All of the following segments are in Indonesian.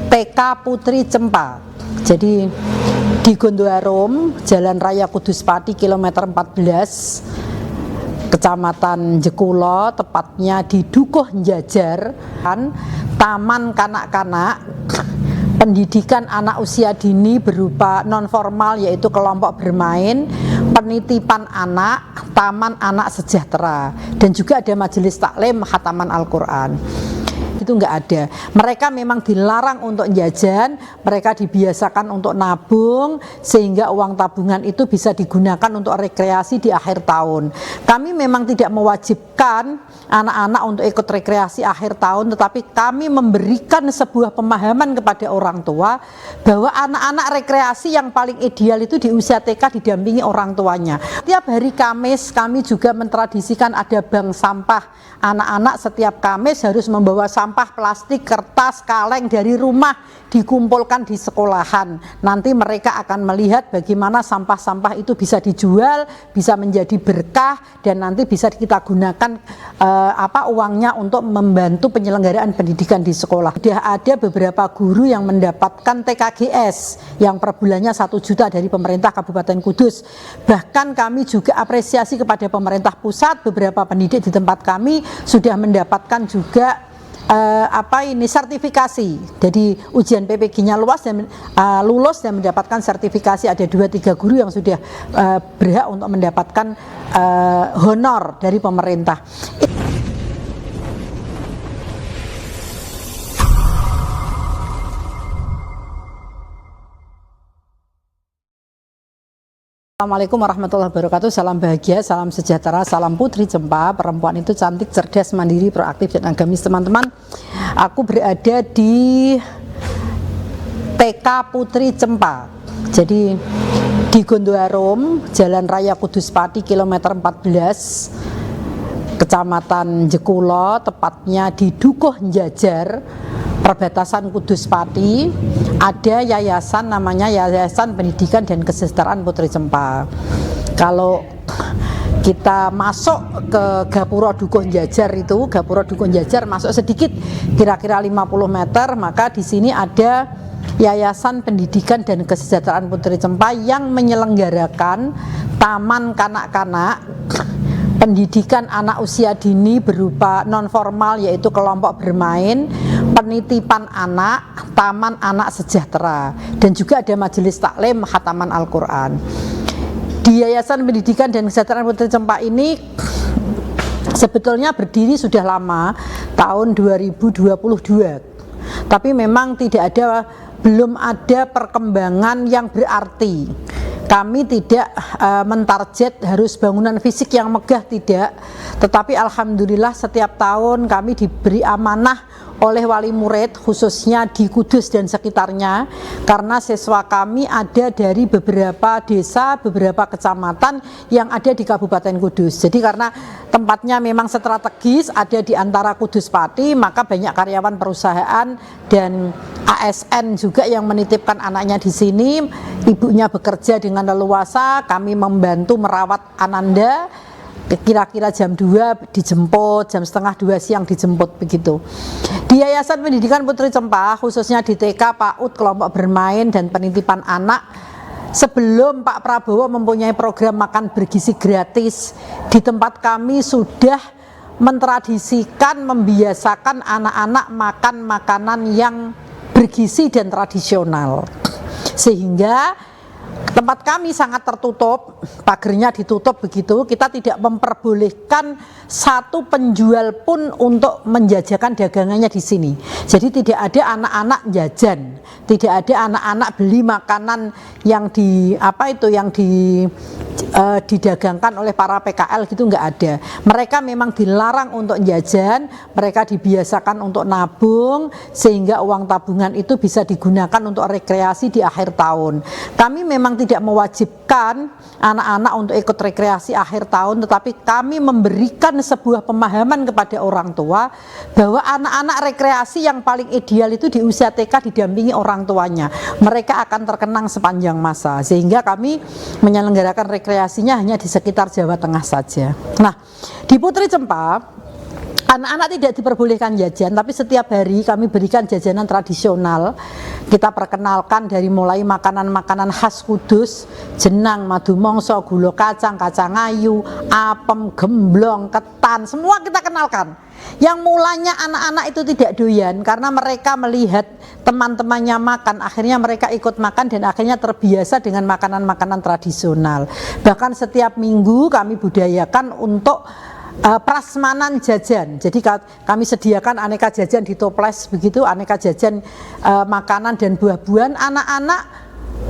TK Putri Cempa. Jadi di Gondoarum, Jalan Raya Kudus Pati, kilometer 14, Kecamatan Jekulo, tepatnya di Dukuh Njajar, taman kanak-kanak, pendidikan anak usia dini berupa non-formal yaitu kelompok bermain, penitipan anak, taman anak sejahtera, dan juga ada majelis taklim khataman Al-Quran. Itu nggak ada. Mereka memang dilarang untuk jajan, mereka dibiasakan untuk nabung sehingga uang tabungan itu bisa digunakan untuk rekreasi di akhir tahun. Kami memang tidak mewajibkan anak-anak untuk ikut rekreasi akhir tahun, tetapi kami memberikan sebuah pemahaman kepada orang tua bahwa anak-anak rekreasi yang paling ideal itu di usia TK didampingi orang tuanya. Tiap hari Kamis kami juga mentradisikan ada bank sampah. Anak-anak setiap Kamis harus membawa sampah plastik, kertas, kaleng dari rumah dikumpulkan di sekolahan. Nanti mereka akan melihat bagaimana sampah-sampah itu bisa dijual, bisa menjadi berkah, dan nanti bisa kita gunakan uangnya untuk membantu penyelenggaraan pendidikan di sekolah. Sudah ada beberapa guru yang mendapatkan TKGS yang per bulannya 1 juta dari pemerintah Kabupaten Kudus. Bahkan kami juga apresiasi kepada pemerintah pusat, beberapa pendidik di tempat kami sudah mendapatkan juga sertifikasi. Jadi ujian PPG-nya lulus dan mendapatkan sertifikasi. Ada 2-3 guru yang sudah berhak untuk mendapatkan honor dari pemerintah. Assalamualaikum warahmatullahi wabarakatuh. Salam bahagia, salam sejahtera, salam Putri Cempa. Perempuan itu cantik, cerdas, mandiri, proaktif, dan agamis. Teman-teman, aku berada di TK Putri Cempa. Jadi di Gondoarum, Jalan Raya Kudus Pati, kilometer 14, Kecamatan Jekulo, tepatnya di Dukuh Njajar, perbatasan Kudus Pati. Ada yayasan namanya Yayasan Pendidikan dan Kesejahteraan Putri Cempa. Kalau kita masuk ke Gapura Dukuh Njajar itu, Gapura Dukuh Njajar masuk sedikit kira-kira 50 meter, maka di sini ada Yayasan Pendidikan dan Kesejahteraan Putri Cempa yang menyelenggarakan taman kanak-kanak, pendidikan anak usia dini berupa non-formal yaitu kelompok bermain, penitipan anak, taman anak sejahtera, dan juga ada majelis taklim khataman Al-Quran. Di Yayasan Pendidikan dan Kesejahteraan Putri Cempa ini sebetulnya berdiri sudah lama, tahun 2022, tapi memang belum ada perkembangan yang berarti. Kami tidak mentarget harus bangunan fisik yang megah, tidak, tetapi alhamdulillah setiap tahun kami diberi amanah oleh wali murid khususnya di Kudus dan sekitarnya, karena siswa kami ada dari beberapa desa, beberapa kecamatan yang ada di Kabupaten Kudus. Jadi karena tempatnya memang strategis, ada di antara Kudus Pati, maka banyak karyawan perusahaan dan ASN juga yang menitipkan anaknya di sini. Ibunya bekerja dengan leluasa, kami membantu merawat Ananda. Kira-kira jam 2 dijemput, jam setengah 2 siang dijemput, begitu. Di Yayasan Pendidikan Putri Cempa, khususnya di TK, PAUD, kelompok bermain, dan penitipan anak, sebelum Pak Prabowo mempunyai program makan bergizi gratis, di tempat kami sudah mentradisikan, membiasakan anak-anak makan makanan yang bergizi dan tradisional, sehingga tempat kami sangat tertutup, pagernya ditutup begitu. Kita tidak memperbolehkan satu penjual pun untuk menjajakan dagangannya di sini. Jadi tidak ada anak-anak jajan, tidak ada anak-anak beli makanan yang didagangkan oleh para PKL gitu, nggak ada. Mereka memang dilarang untuk jajan, mereka dibiasakan untuk nabung sehingga uang tabungan itu bisa digunakan untuk rekreasi di akhir tahun. Kami memang tidak mewajibkan anak-anak untuk ikut rekreasi akhir tahun, tetapi kami memberikan sebuah pemahaman kepada orang tua bahwa anak-anak rekreasi yang paling ideal itu di usia TK didampingi orang tuanya. Mereka akan terkenang sepanjang masa, sehingga kami menyelenggarakan rekreasinya hanya di sekitar Jawa Tengah saja. Nah, di Putri Cempa Anak-anak tidak diperbolehkan jajan, tapi setiap hari kami berikan jajanan tradisional. Kita perkenalkan dari mulai makanan-makanan khas Kudus, jenang, madu mongso, gula kacang, kacang ayu, apem, gemblong, ketan, semua kita kenalkan. Yang mulanya anak-anak itu tidak doyan karena mereka melihat teman-temannya makan, akhirnya mereka ikut makan dan akhirnya terbiasa dengan makanan-makanan tradisional. Bahkan setiap minggu kami budayakan untuk prasmanan jajan. Jadi kami sediakan aneka jajan di toples begitu, aneka jajan makanan dan buah-buahan. Anak-anak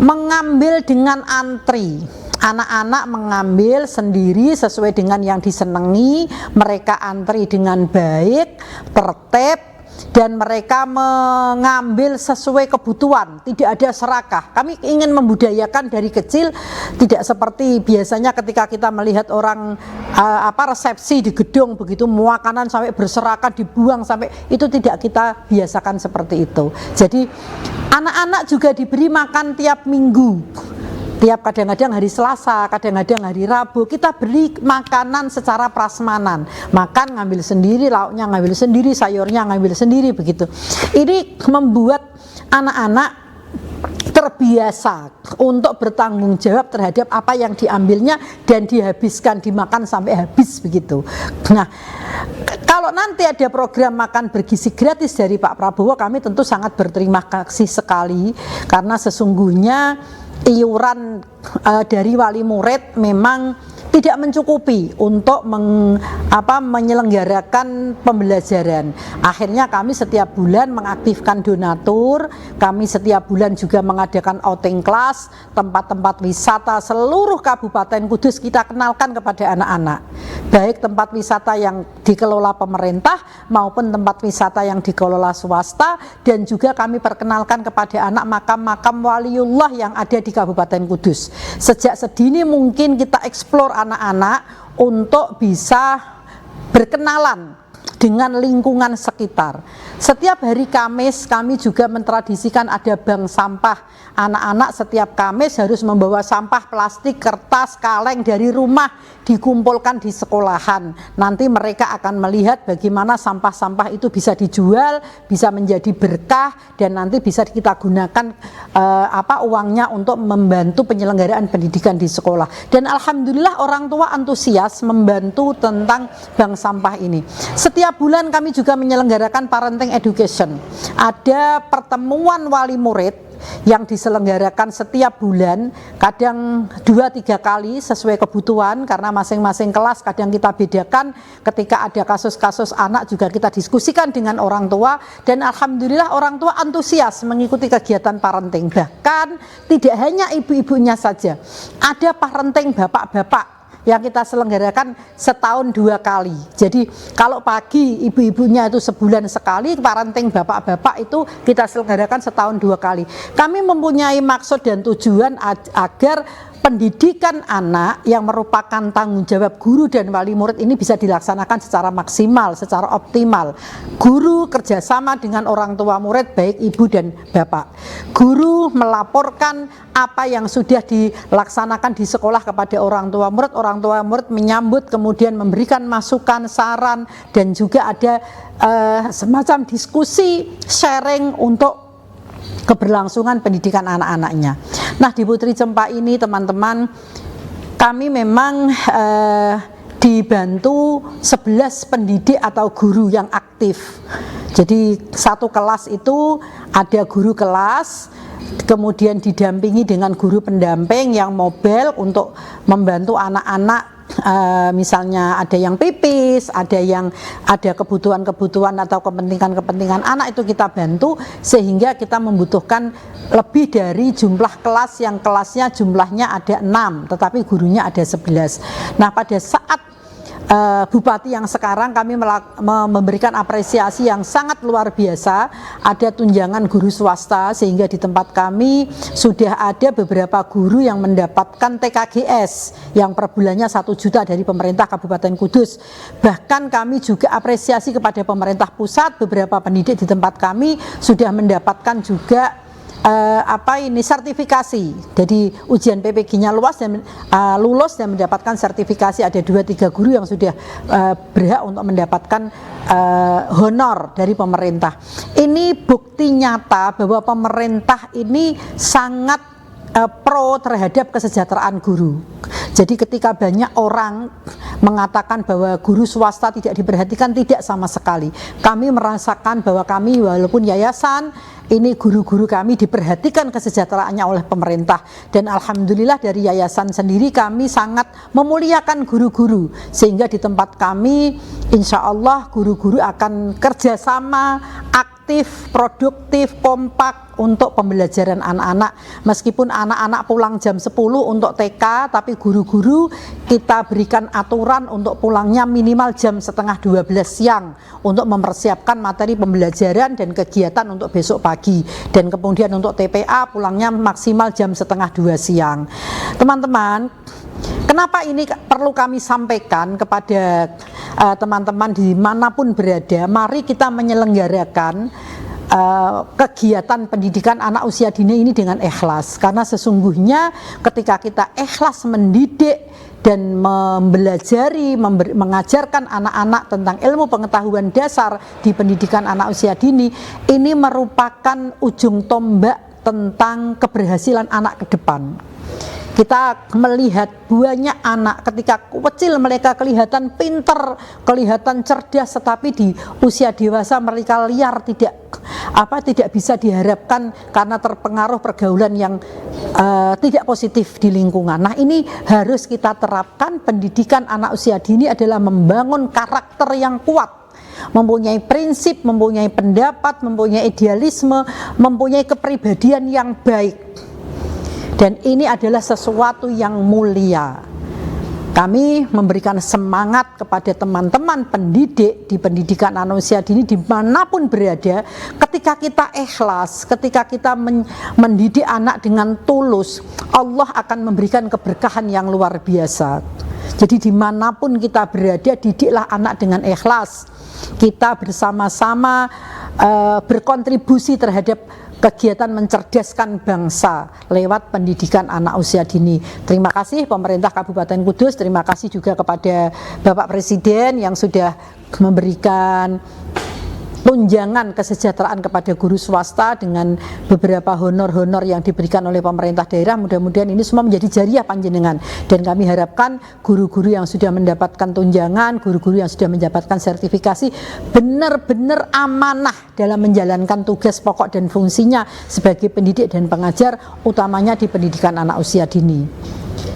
mengambil dengan antri. Anak-anak mengambil sendiri sesuai dengan yang disenangi. Mereka antri dengan baik, tertib, dan mereka mengambil sesuai kebutuhan, tidak ada serakah. Kami ingin membudayakan dari kecil, tidak seperti biasanya ketika kita melihat orang resepsi di gedung begitu, makanan sampai berserakan dibuang sampai, itu tidak kita biasakan seperti itu. Jadi anak-anak juga diberi makan tiap minggu. Tiap kadang-kadang hari Selasa, kadang-kadang hari Rabu, kita beri makanan secara prasmanan. Makan ngambil sendiri, lauknya ngambil sendiri, sayurnya ngambil sendiri begitu. Ini membuat anak-anak terbiasa untuk bertanggung jawab terhadap apa yang diambilnya dan dihabiskan, dimakan sampai habis begitu. Nah, kalau nanti ada program makan bergizi gratis dari Pak Prabowo, kami tentu sangat berterima kasih sekali karena sesungguhnya iuran dari wali murid memang tidak mencukupi untuk menyelenggarakan pembelajaran. Akhirnya kami setiap bulan mengaktifkan donatur, kami setiap bulan juga mengadakan outing class, tempat-tempat wisata seluruh Kabupaten Kudus kita kenalkan kepada anak-anak. Baik tempat wisata yang dikelola pemerintah maupun tempat wisata yang dikelola swasta, dan juga kami perkenalkan kepada anak makam-makam waliullah yang ada di Kabupaten Kudus. Sejak sedini mungkin kita eksplor anak-anak untuk bisa berkenalan dengan lingkungan sekitar. Setiap hari Kamis kami juga mentradisikan ada bank sampah. Anak-anak setiap Kamis harus membawa sampah plastik, kertas, kaleng dari rumah dikumpulkan di sekolahan. Nanti mereka akan melihat bagaimana sampah-sampah itu bisa dijual, bisa menjadi berkah, dan nanti bisa kita gunakan uangnya untuk membantu penyelenggaraan pendidikan di sekolah. Dan alhamdulillah orang tua antusias membantu tentang bank sampah ini. Setiap bulan kami juga menyelenggarakan parenting education. Ada pertemuan wali murid yang diselenggarakan setiap bulan, kadang 2-3 kali sesuai kebutuhan karena masing-masing kelas kadang kita bedakan. Ketika ada kasus-kasus anak juga kita diskusikan dengan orang tua, dan alhamdulillah orang tua antusias mengikuti kegiatan parenting. Bahkan tidak hanya ibu-ibunya saja, ada parenting bapak-bapak yang kita selenggarakan setahun 2 kali. Jadi kalau pagi ibu-ibunya itu sebulan sekali, parenting bapak-bapak itu kita selenggarakan setahun 2 kali. Kami mempunyai maksud dan tujuan agar pendidikan anak yang merupakan tanggung jawab guru dan wali murid ini bisa dilaksanakan secara maksimal, secara optimal. Guru kerjasama dengan orang tua murid, baik ibu dan bapak. Guru melaporkan apa yang sudah dilaksanakan di sekolah kepada orang tua murid menyambut, kemudian memberikan masukan, saran, dan juga ada semacam diskusi, sharing untuk keberlangsungan pendidikan anak-anaknya. Nah, di Putri Cempa ini teman-teman, kami memang dibantu 11 pendidik atau guru yang aktif. Jadi satu kelas itu ada guru kelas, kemudian didampingi dengan guru pendamping yang mobile untuk membantu anak-anak. Misalnya ada yang pipis, ada kebutuhan-kebutuhan atau kepentingan-kepentingan anak, itu kita bantu sehingga kita membutuhkan lebih dari jumlah kelas yang kelasnya jumlahnya ada 6 tetapi gurunya ada 11. Nah, pada saat Bupati yang sekarang kami memberikan apresiasi yang sangat luar biasa, ada tunjangan guru swasta sehingga di tempat kami sudah ada beberapa guru yang mendapatkan TKGS yang per bulannya 1 juta dari pemerintah Kabupaten Kudus. Bahkan kami juga apresiasi kepada pemerintah pusat, beberapa pendidik di tempat kami sudah mendapatkan juga sertifikasi. Jadi ujian PPG-nya lulus dan mendapatkan sertifikasi. Ada 2-3 guru yang sudah berhak untuk mendapatkan honor dari pemerintah. Ini bukti nyata bahwa pemerintah ini sangat pro terhadap kesejahteraan guru. Jadi ketika banyak orang mengatakan bahwa guru swasta tidak diperhatikan, tidak sama sekali. Kami merasakan bahwa kami walaupun yayasan, ini guru-guru kami diperhatikan kesejahteraannya oleh pemerintah. Dan alhamdulillah dari yayasan sendiri kami sangat memuliakan guru-guru. Sehingga di tempat kami insya Allah guru-guru akan kerjasama aktif, produktif, kompak untuk pembelajaran anak-anak. Meskipun anak-anak pulang jam 10 untuk TK, tapi guru-guru kita berikan aturan untuk pulangnya minimal jam setengah 12 siang untuk mempersiapkan materi pembelajaran dan kegiatan untuk besok pagi. Dan kemudian untuk TPA pulangnya maksimal jam setengah 2 siang. Teman-teman, kenapa ini perlu kami sampaikan kepada teman-teman dimanapun berada? Mari kita menyelenggarakan kegiatan pendidikan anak usia dini ini dengan ikhlas, karena sesungguhnya ketika kita ikhlas mendidik dan mengajarkan anak-anak tentang ilmu pengetahuan dasar di pendidikan anak usia dini, ini merupakan ujung tombak tentang keberhasilan anak ke depan. Kita melihat banyak anak ketika kecil mereka kelihatan pinter, kelihatan cerdas, tetapi di usia dewasa mereka liar, tidak bisa diharapkan karena terpengaruh pergaulan yang tidak positif di lingkungan. Nah, ini harus kita terapkan. Pendidikan anak usia dini adalah membangun karakter yang kuat, mempunyai prinsip, mempunyai pendapat, mempunyai idealisme, mempunyai kepribadian yang baik. Dan ini adalah sesuatu yang mulia. Kami memberikan semangat kepada teman-teman pendidik di pendidikan anak usia dini dimanapun berada. Ketika kita ikhlas, ketika kita mendidik anak dengan tulus, Allah akan memberikan keberkahan yang luar biasa. Jadi dimanapun kita berada, didiklah anak dengan ikhlas. Kita bersama-sama berkontribusi terhadap kegiatan mencerdaskan bangsa lewat pendidikan anak usia dini. Terima kasih pemerintah Kabupaten Kudus, terima kasih juga kepada Bapak Presiden yang sudah memberikan tunjangan kesejahteraan kepada guru swasta dengan beberapa honor-honor yang diberikan oleh pemerintah daerah. Mudah-mudahan ini semua menjadi jariah panjenengan, dan kami harapkan guru-guru yang sudah mendapatkan tunjangan, guru-guru yang sudah mendapatkan sertifikasi benar-benar amanah dalam menjalankan tugas pokok dan fungsinya sebagai pendidik dan pengajar, utamanya di pendidikan anak usia dini.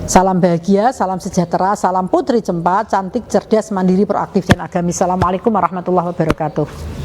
Salam bahagia, salam sejahtera, salam Putri Cempa, cantik, cerdas, mandiri, proaktif, dan agamis. Assalamualaikum warahmatullahi wabarakatuh.